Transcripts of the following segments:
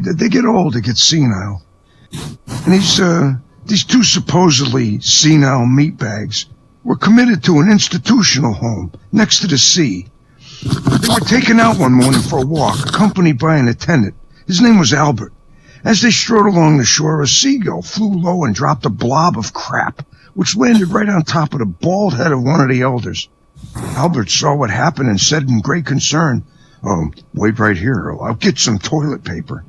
They get old, they get senile. And these two supposedly senile meatbags were committed to an institutional home next to the sea. They were taken out one morning for a walk, accompanied by an attendant. His name was Albert. As they strode along the shore, a seagull flew low and dropped a blob of crap, which landed right on top of the bald head of one of the elders. Albert saw what happened and said in great concern, wait right here, I'll get some toilet paper.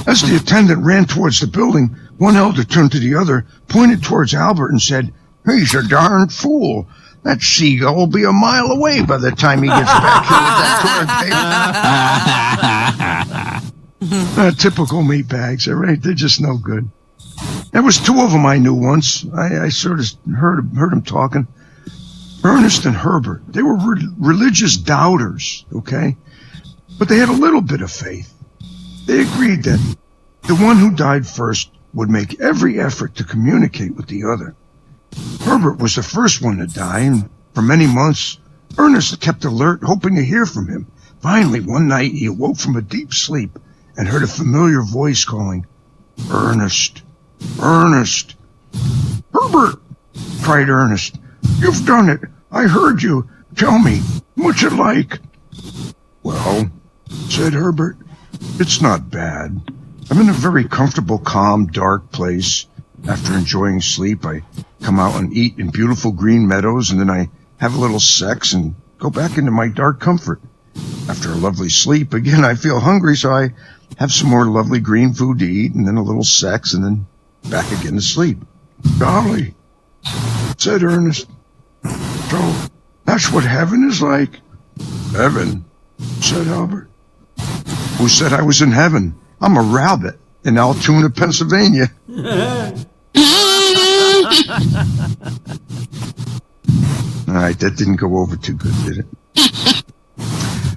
As the attendant ran towards the building, one elder turned to the other, pointed towards Albert and said, he's a darn fool. That seagull will be a mile away by the time he gets back here with that toilet paper. Typical meatbags, all right? They're just no good. There was two of them I knew once. I sort of heard them talking. Ernest and Herbert. They were religious doubters, okay? But they had a little bit of faith. They agreed that the one who died first would make every effort to communicate with the other. Herbert was the first one to die, and for many months, Ernest kept alert, hoping to hear from him. Finally, one night, he awoke from a deep sleep and heard a familiar voice calling, Ernest, Ernest. Herbert, cried Ernest, you've done it. I heard you. Tell me, what's it like? Well, said Herbert, it's not bad. I'm in a very comfortable, calm, dark place. After enjoying sleep, I come out and eat in beautiful green meadows, and then I have a little sex and go back into my dark comfort. After a lovely sleep, again, I feel hungry, so I have some more lovely green food to eat, and then a little sex, and then back again to sleep. Golly, said Ernest. So, that's what heaven is like? Heaven, said Albert. Who said I was in heaven? I'm a rabbit in Altoona, Pennsylvania. All right, that didn't go over too good, did it?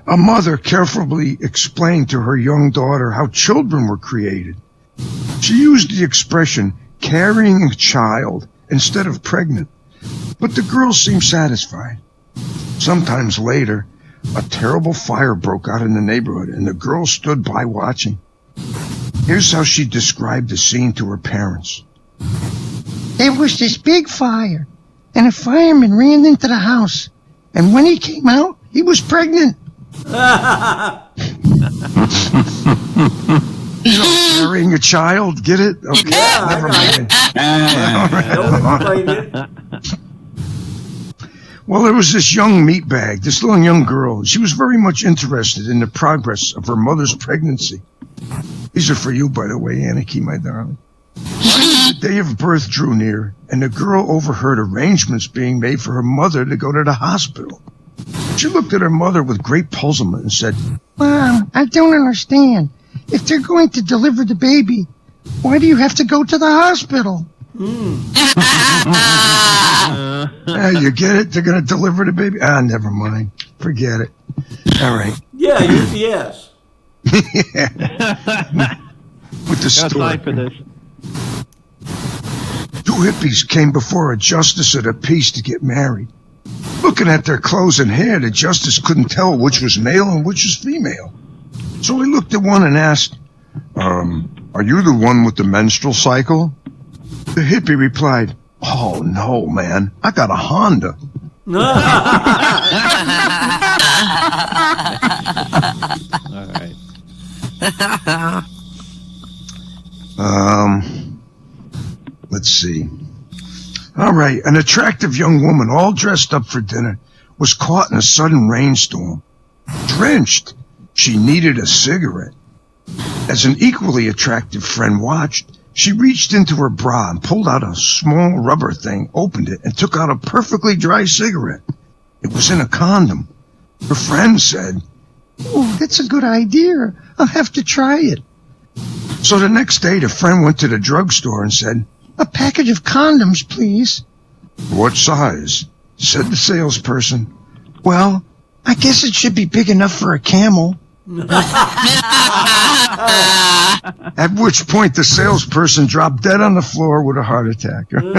A mother carefully explained to her young daughter how children were created. She used the expression carrying a child instead of pregnant, but the girl seemed satisfied. Sometimes later, a terrible fire broke out in the neighborhood, and the girl stood by watching. Here's how she described the scene to her parents. There was this big fire, and a fireman ran into the house, and when he came out, he was pregnant. Carrying a child, get it? Okay, yeah, never mind. Well, there was this young meatbag, this little young girl. She was very much interested in the progress of her mother's pregnancy. These are for you, by the way, Anarchy, my darling. The day of birth drew near, and the girl overheard arrangements being made for her mother to go to the hospital. She looked at her mother with great puzzlement and said, Mom, I don't understand. If they're going to deliver the baby, why do you have to go to the hospital? You get it? They're going to deliver the baby? Never mind. Forget it. All right. Yeah, yes. Yeah. With the story. For this. Two hippies came before a justice of the peace to get married. Looking at their clothes and hair, the justice couldn't tell which was male and which was female. So he looked at one and asked, are you the one with the menstrual cycle? The hippie replied, oh, no, man. I got a Honda. All right. Let's see. All right, an attractive young woman, all dressed up for dinner, was caught in a sudden rainstorm. Drenched, she needed a cigarette. As an equally attractive friend watched, she reached into her bra and pulled out a small rubber thing, opened it, and took out a perfectly dry cigarette. It was in a condom. Her friend said, Oh, that's a good idea. I'll have to try it. So the next day, the friend went to the drugstore and said, A package of condoms, please. What size? Said the salesperson. Well, I guess it should be big enough for a camel. At which point the salesperson dropped dead on the floor with a heart attack. Oh,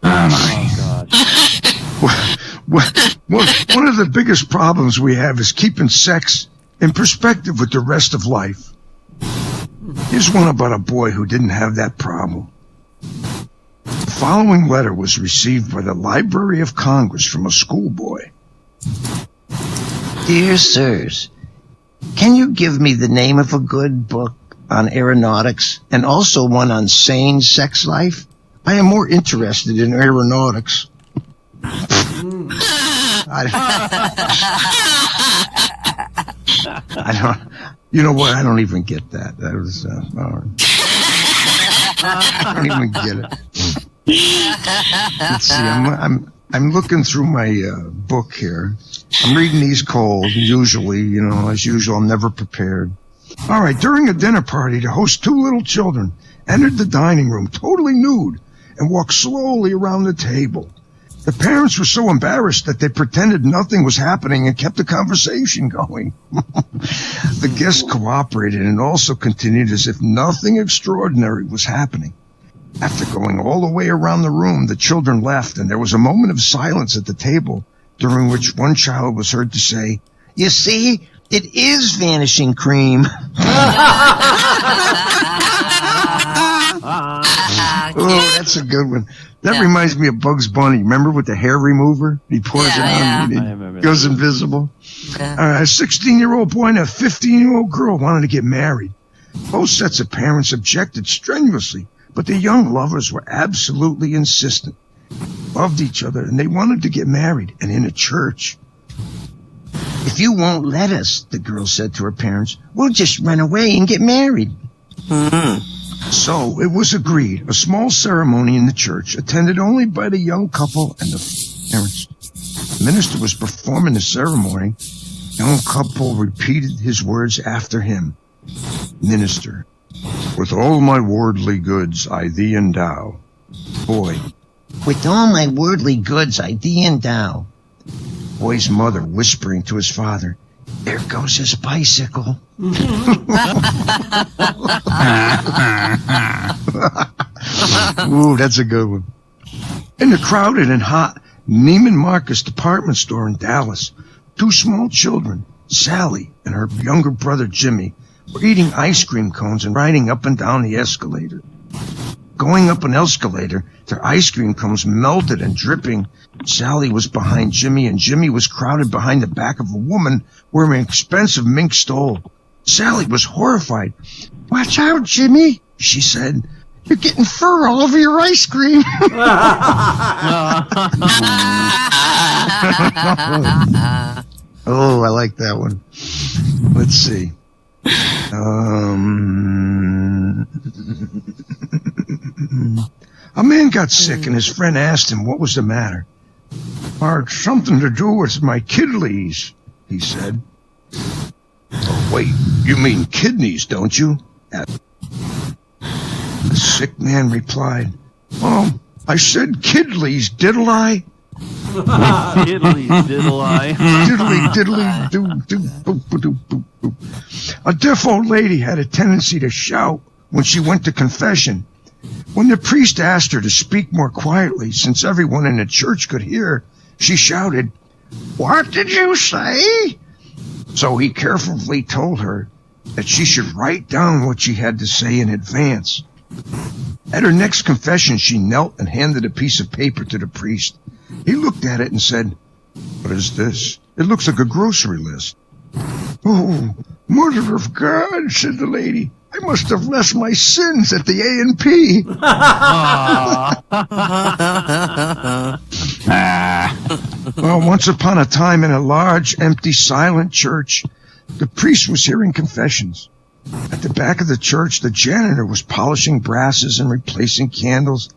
gosh. One of the biggest problems we have is keeping sex in perspective with the rest of life. Here's one about a boy who didn't have that problem. The following letter was received by the Library of Congress from a schoolboy. Dear sirs, can you give me the name of a good book on aeronautics and also one on sane sex life? I am more interested in aeronautics. I don't. You know what? I don't even get that. That was. All right. I don't even get it. Let's see. I'm looking through my book here. I'm reading these cold. Usually, as usual, I'm never prepared. All right. During a dinner party, the host, two little children entered the dining room totally nude and walked slowly around the table. The parents were so embarrassed that they pretended nothing was happening and kept the conversation going. The guests cooperated and also continued as if nothing extraordinary was happening. After going all the way around the room, the children left, and there was a moment of silence at the table, during which one child was heard to say, "You see, it is vanishing cream." Oh, that's a good one. That reminds me of Bugs Bunny. Remember with the hair remover? He pours it on and it goes invisible. A 16-year-old boy and a 15-year-old girl wanted to get married. Both sets of parents objected strenuously, but the young lovers were absolutely insistent. Loved each other, and they wanted to get married, and in a church. "If you won't let us," the girl said to her parents, "we'll just run away and get married." So it was agreed, a small ceremony in the church, attended only by the young couple and the parents. The minister was performing the ceremony. The young couple repeated his words after him. Minister: "With all my worldly goods I thee endow." Boy: "With all my worldly goods I thee endow." Boy's mother whispering to his father, "There goes his bicycle." Ooh, that's a good one. In the crowded and hot Neiman Marcus department store in Dallas, two small children, Sally and her younger brother Jimmy, were eating ice cream cones and riding up and down the escalator. Going up an escalator, their ice cream cones melted and dripping. Sally was behind Jimmy, and Jimmy was crowded behind the back of a woman wearing an expensive mink stole. Sally was horrified. "Watch out, Jimmy," she said. "You're getting fur all over your ice cream." Oh, I like that one. Let's see. A man got sick, and his friend asked him what was the matter. "It's something to do with my kidneys," he said. "Oh, wait, you mean kidneys, don't you?" The sick man replied, "Oh, I said kidneys, diddle I?" Diddly diddle I. Diddly diddly doo doo boop boop boop boop. A deaf old lady had a tendency to shout when she went to confession. When the priest asked her to speak more quietly, since everyone in the church could hear, she shouted, "What did you say?" So he carefully told her that she should write down what she had to say in advance. At her next confession, she knelt and handed a piece of paper to the priest. He looked at it and said, "What is this? It looks like a grocery list." "Oh, Mother of God," said the lady, "I must have left my sins at the A&P." Well, once upon a time in a large, empty, silent church, the priest was hearing confessions. At the back of the church, the janitor was polishing brasses and replacing candles.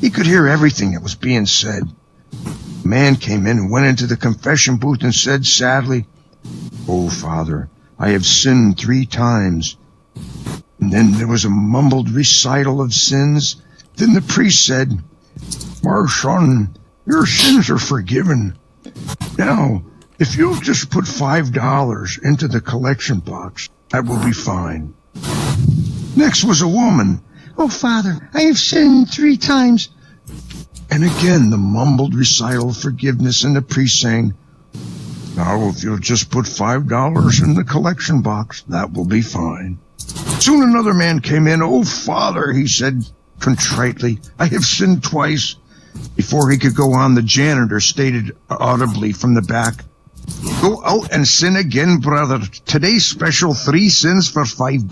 He could hear everything that was being said. A man came in and went into the confession booth and said sadly, "Oh, Father, I have sinned 3 times. And then there was a mumbled recital of sins. Then the priest said, "My son, your sins are forgiven. Now, if you'll just put $5 into the collection box, that will be fine." Next was a woman. "Oh, Father, I have sinned 3 times. And again, the mumbled recital of forgiveness and the priest saying, now, if you'll just put $5 in the collection box, that will be fine. Soon another man came in. Oh, Father, he said contritely, I have sinned twice. Before he could go on, the janitor stated audibly from the back, go out and sin again, brother. Today's special, 3 sins for $5.